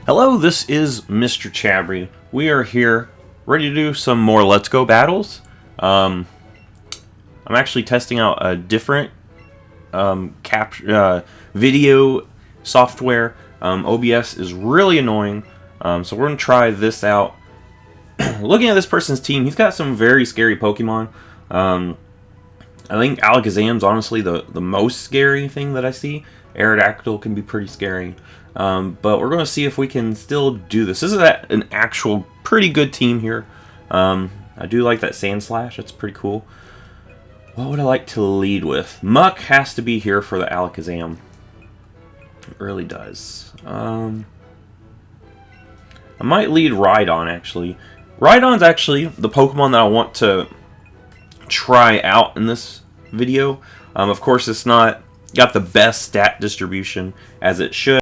Hello, this is Mr. Chabry. We are here, ready to do some more Let's Go battles. I'm actually testing out a different video software. OBS is really annoying, so we're going to try this out. Looking at this person's team, he's got some very scary Pokemon. I think Alakazam's honestly the most scary thing that I see. Aerodactyl can be pretty scary. But we're going to see if we can still do this. This is an actual pretty good team here. I do like that Sandslash. It's pretty cool. What would I like to lead with? Muck has to be here for the Alakazam. It really does. I might lead Rhydon, actually. Rhydon's actually the Pokemon that I want to try out in this video. Of course, it's not got the best stat distribution as it should.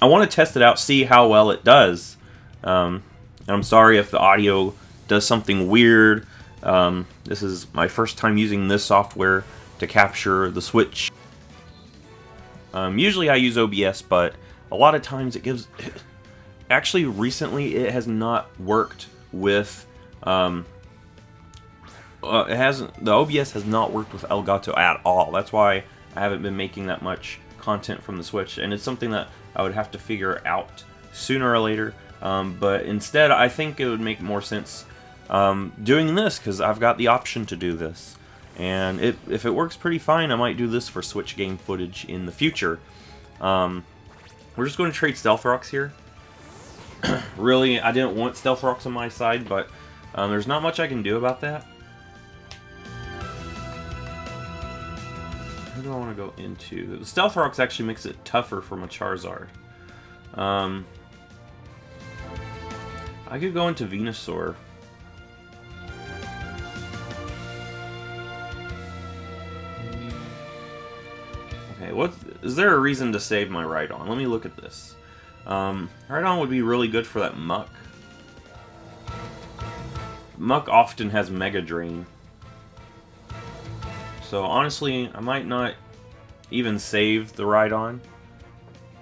I want to test it out, see how well it does. And I'm sorry if the audio does something weird. This is my first time using this software to capture the Switch. Usually I use OBS, but a lot of times it gives... Actually, recently it has not worked with... the OBS has not worked with Elgato at all. That's why I haven't been making that much content from the Switch, and it's something that I would have to figure out sooner or later. But instead, I think it would make more sense doing this, because I've got the option to do this. And if it works pretty fine, I might do this for Switch game footage in the future. We're just going to trade Stealth Rocks here. Really, I didn't want Stealth Rocks on my side, but there's not much I can do about that. Who do I want to go into? The Stealth Rocks actually makes it tougher for my Charizard. I could go into Venusaur. Okay, is there a reason to save my Rhydon? Let me look at this. Rhydon would be really good for that Muck. Muck often has Mega Drain. So honestly, I might not even save the Rhydon,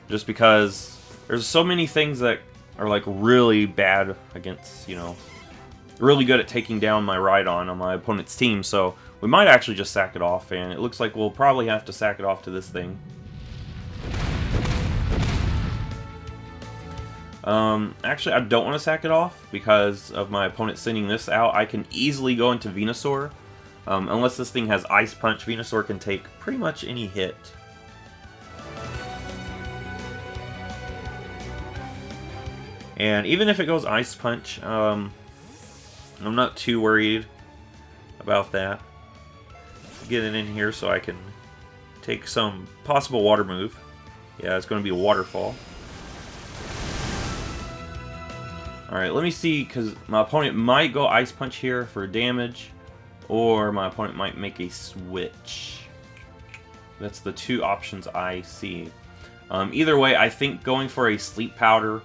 just because there's so many things that are like really bad against, you know, really good at taking down my Rhydon on my opponent's team. So we might actually just sack it off, and it looks like we'll probably have to sack it off to this thing. Actually, I don't want to sack it off because of my opponent sending this out. I can easily go into Venusaur. Unless this thing has Ice Punch, Venusaur can take pretty much any hit. And even if it goes Ice Punch, I'm not too worried about that. Get it in here so I can take some possible water move. Yeah, it's going to be a Waterfall. Alright, let me see, because my opponent might go Ice Punch here for damage. Or my opponent might make a switch. That's the two options I see. Either way, I think going for a Sleep Powder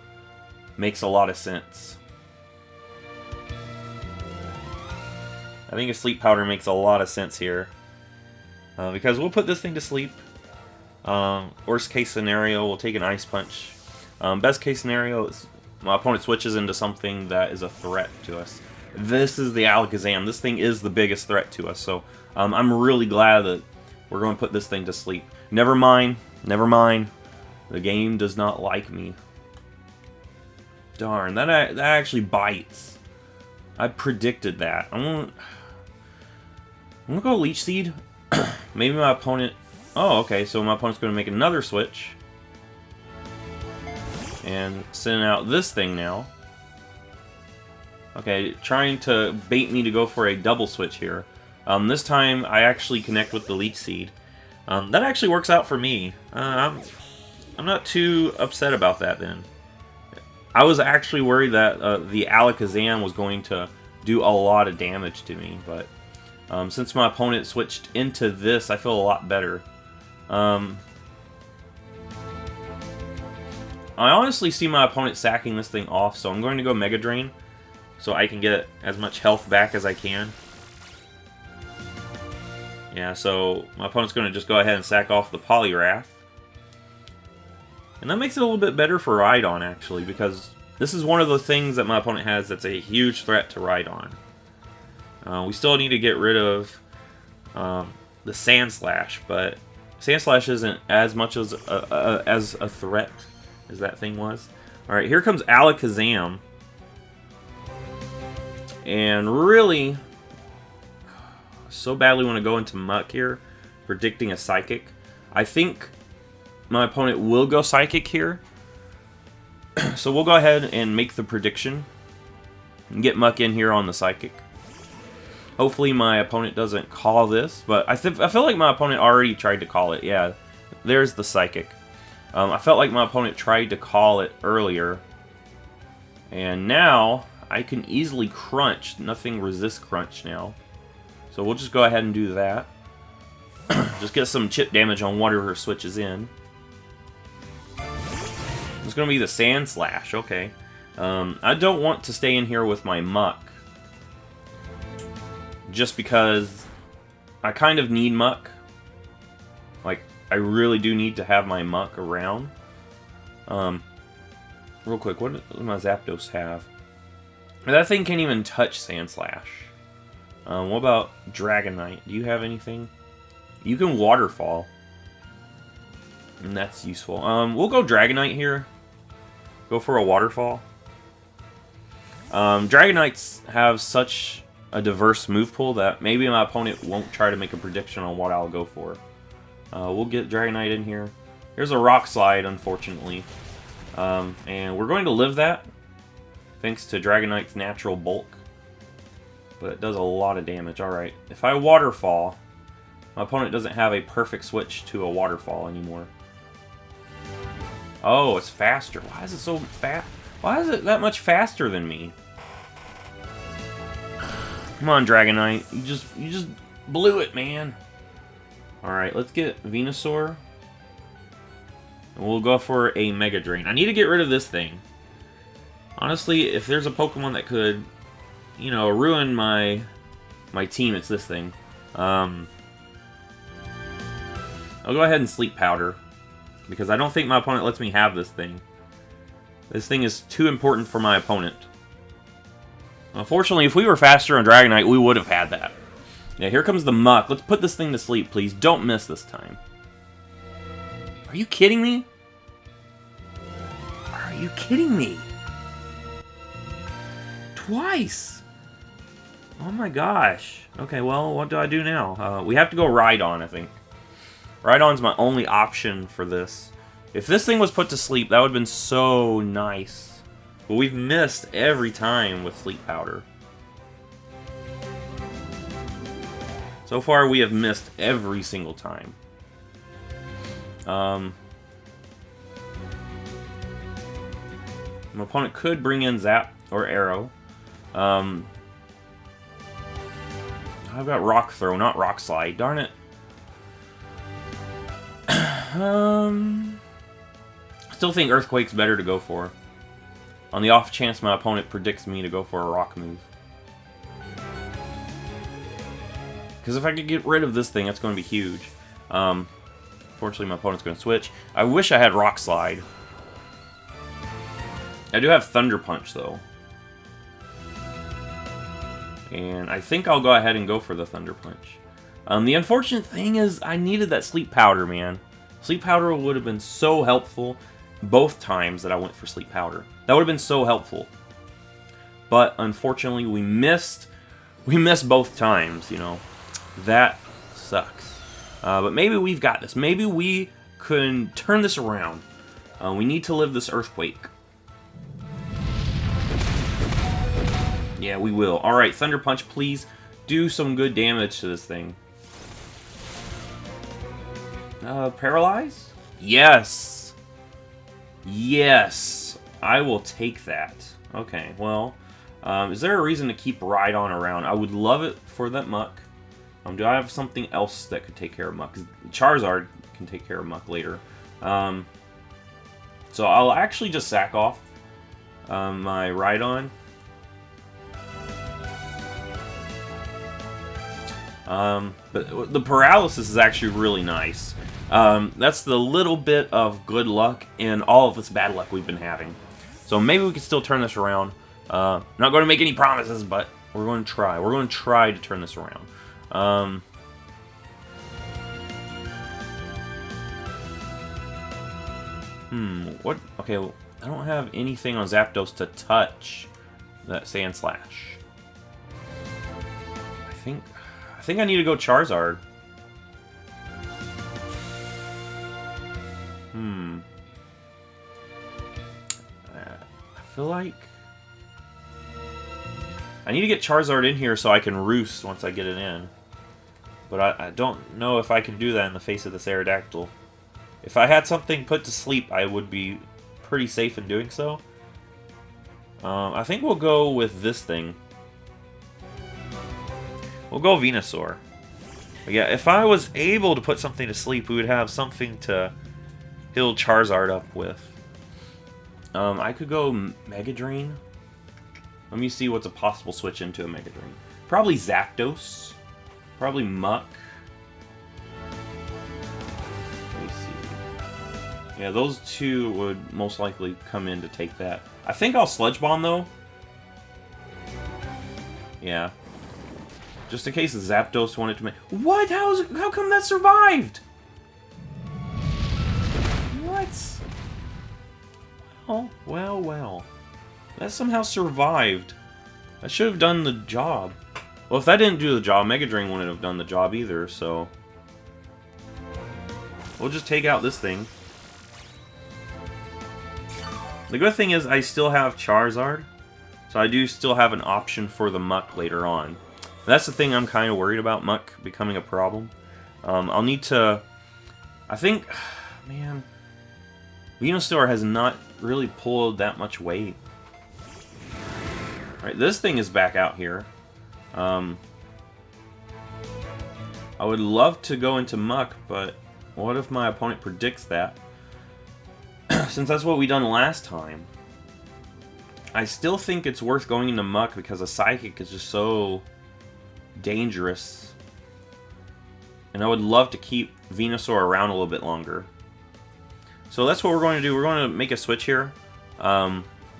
makes a lot of sense. I think a Sleep Powder makes a lot of sense here. Because we'll put this thing to sleep. Worst case scenario, we'll take an Ice Punch. Best case scenario is my opponent switches into something that is a threat to us. This is the Alakazam. This thing is the biggest threat to us, so I'm really glad that we're going to put this thing to sleep. Never mind. Never mind. The game does not like me. Darn, that actually bites. I predicted that. I'm gonna go Leech Seed. Maybe my opponent... Oh, okay, so my opponent's going to make another switch. And send out this thing now. Okay, trying to bait me to go for a double switch here. This time, I actually connect with the Leech Seed. That actually works out for me. I'm not too upset about that then. I was actually worried that the Alakazam was going to do a lot of damage to me, but since my opponent switched into this, I feel a lot better. I honestly see my opponent sacking this thing off, so I'm going to go Mega Drain, so I can get as much health back as I can. Yeah, so my opponent's going to just go ahead and sack off the Poliwrath. And that makes it a little bit better for Rhydon, actually, because this is one of the things that my opponent has that's a huge threat to Rhydon. We still need to get rid of the Sand Slash, but Sand Slash isn't as much as a threat as that thing was. Alright, here comes Alakazam. And really, so badly want to go into Muck here, predicting a Psychic. I think my opponent will go Psychic here. So we'll go ahead and make the prediction and get Muck in here on the Psychic. Hopefully my opponent doesn't call this, but I feel like my opponent already tried to call it. Yeah, there's the Psychic. I felt like my opponent tried to call it earlier. And now I can easily Crunch. Nothing resists Crunch now. So we'll just go ahead and do that. Just get some chip damage on whatever switches in. It's going to be the Sand Slash. Okay. I don't want to stay in here with my Muck. Just because I kind of need Muck. Like, I really do need to have my Muck around. Real quick, what does my Zapdos have? That thing can't even touch Sand Slash. What about Dragonite? Do you have anything? You can Waterfall. And that's useful. We'll go Dragonite here. Go for a Waterfall. Dragonites have such a diverse move pool that maybe my opponent won't try to make a prediction on what I'll go for. We'll get Dragonite in here. Here's a Rock Slide, unfortunately. And we're going to live that, thanks to Dragonite's natural bulk. But it does a lot of damage. Alright, if I Waterfall, my opponent doesn't have a perfect switch to a Waterfall anymore. Oh, it's faster. Why is it so fast? Why is it that much faster than me? Come on, Dragonite. You just blew it, man. Alright, let's get Venusaur. And we'll go for a Mega Drain. I need to get rid of this thing. Honestly, if there's a Pokemon that could, you know, ruin my team, it's this thing. I'll go ahead and Sleep Powder, because I don't think my opponent lets me have this thing. This thing is too important for my opponent. Unfortunately, if we were faster on Dragonite, we would have had that. Yeah, here comes the Muck. Let's put this thing to sleep, please. Don't miss this time. Are you kidding me? Are you kidding me? Twice! Oh my gosh. Okay, well, what do I do now? We have to go Rhydon, I think. Rhydon's my only option for this. If this thing was put to sleep, that would have been so nice. But we've missed every time with Sleep Powder. So far, we have missed every single time. My opponent could bring in Zap or Arrow. I've got Rock Throw, not Rock Slide. Darn it. Still think Earthquake's better to go for. On the off chance my opponent predicts me to go for a Rock move. Because if I could get rid of this thing, that's going to be huge. Fortunately, my opponent's going to switch. I wish I had Rock Slide. I do have Thunder Punch, though. And I think I'll go ahead and go for the Thunder Punch. The unfortunate thing is I needed that Sleep Powder, man. Sleep Powder would have been so helpful both times that I went for Sleep Powder. That would have been so helpful. But unfortunately, we missed both times, you know. That sucks. But maybe we've got this. Maybe we can turn this around. We need to live this Earthquake. Yeah, we will. Alright, Thunder Punch, please do some good damage to this thing. Paralyze? Yes! Yes! I will take that. Okay, well, is there a reason to keep Rhydon around? I would love it for that Muck. Do I have something else that could take care of Muck? 'Cause Charizard can take care of Muck later. So I'll actually just sack off my Rhydon. But the paralysis is actually really nice. That's the little bit of good luck in all of this bad luck we've been having. So maybe we can still turn this around. Not going to make any promises, but we're going to try. We're going to try to turn this around. What? Okay, well, I don't have anything on Zapdos to touch that Sand Slash. I think I need to go Charizard. I feel like I need to get Charizard in here so I can roost once I get it in. But I don't know if I can do that in the face of this Aerodactyl. If I had something put to sleep, I would be pretty safe in doing so. I think we'll go with this thing. We'll go Venusaur. But yeah, if I was able to put something to sleep, we would have something to heal Charizard up with. I could go Mega Drain. Let me see what's a possible switch into a Mega Drain. Probably Zapdos. Probably Muck. Let me see. Yeah, those two would most likely come in to take that. I think I'll Sludge Bomb, though. Yeah. Just in case the Zapdos wanted to make... What? How come that survived? What? Well. That somehow survived. That should have done the job. Well, if that didn't do the job, Mega Drain wouldn't have done the job either, so... We'll just take out this thing. The good thing is I still have Charizard, so I do still have an option for the Muck later on. That's the thing I'm kind of worried about, Muck becoming a problem. I'll need to... I think... Man... Venusaur has not really pulled that much weight. Alright, this thing is back out here. I would love to go into Muck, but what if my opponent predicts that? Since that's what we done last time. I still think it's worth going into Muck because a Psychic is just so dangerous. And I would love to keep Venusaur around a little bit longer. So that's what we're going to do. We're going to make a switch here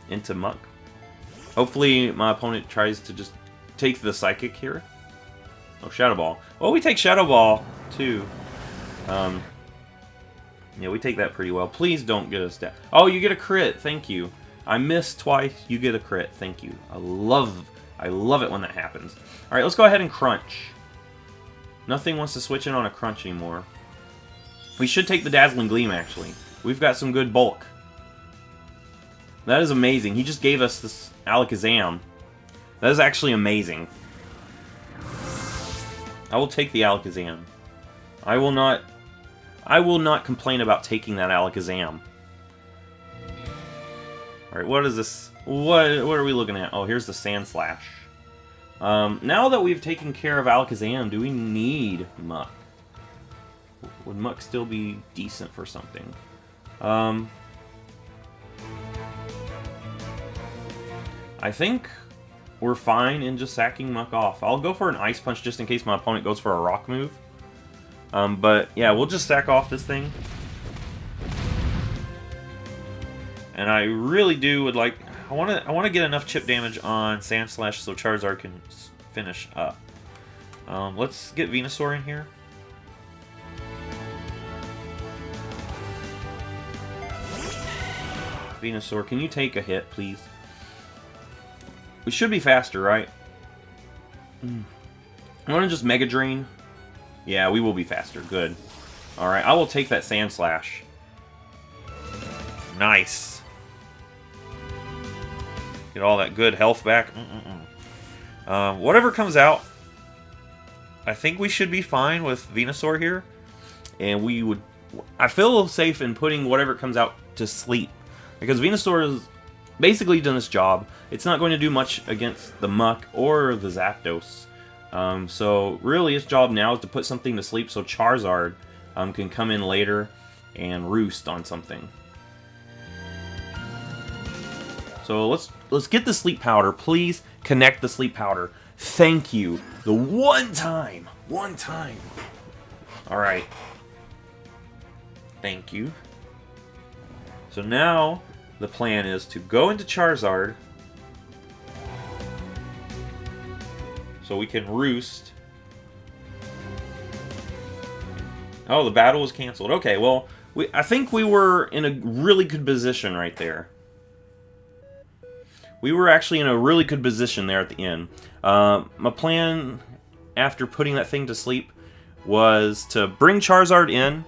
into Muck. Hopefully my opponent tries to just take the Psychic here. Oh, Shadow Ball. Well, we take Shadow Ball, too. Yeah, we take that pretty well. Please don't get us down. Oh, you get a crit. Thank you. I missed twice. You get a crit. Thank you. I love it when that happens. All right, let's go ahead and Crunch. Nothing wants to switch in on a Crunch anymore. We should take the Dazzling Gleam, actually. We've got some good bulk. That is amazing. He just gave us this Alakazam. That is actually amazing. I will take the Alakazam. I will not complain about taking that Alakazam. Alright, what is this? What are we looking at? Oh, here's the Sand Slash. Now that we've taken care of Alakazam, do we need Muck? Would Muck still be decent for something? I think we're fine in just sacking Muck off. I'll go for an Ice Punch just in case my opponent goes for a Rock move. But yeah, we'll just sack off this thing. And I really would like... I want to get enough chip damage on Sand Slash so Charizard can finish up. Let's get Venusaur in here. Venusaur, can you take a hit, please? We should be faster, right? I want to just Mega Drain. Yeah, we will be faster. Good. Alright, I will take that Sand Slash. Nice. Get all that good health back. Whatever comes out, I think we should be fine with Venusaur here. And we would... I feel safe in putting whatever comes out to sleep. Because Venusaur has basically done its job. It's not going to do much against the Muck or the Zapdos. So really its job now is to put something to sleep so Charizard can come in later and roost on something. So let's get the Sleep Powder. Please connect the Sleep Powder. Thank you. The one time. Alright. Thank you. So now the plan is to go into Charizard so we can roost. Oh, the battle was canceled. Okay, well, I think we were in a really good position right there. We were actually in a really good position there at the end. My plan, after putting that thing to sleep, was to bring Charizard in,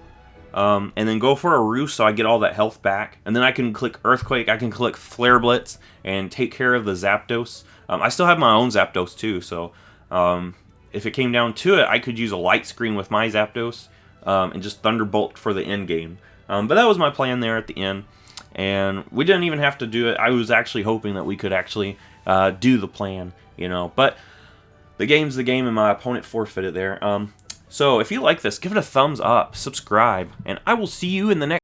and then go for a roost so I get all that health back. And then I can click Earthquake, I can click Flare Blitz, and take care of the Zapdos. I still have my own Zapdos too, so if it came down to it, I could use a Light Screen with my Zapdos, and just Thunderbolt for the end game. But that was my plan there at the end. And we didn't even have to do it. I was actually hoping that we could actually do the plan, you know. But the game's the game, and my opponent forfeited there. So if you like this, give it a thumbs up, subscribe, and I will see you in the next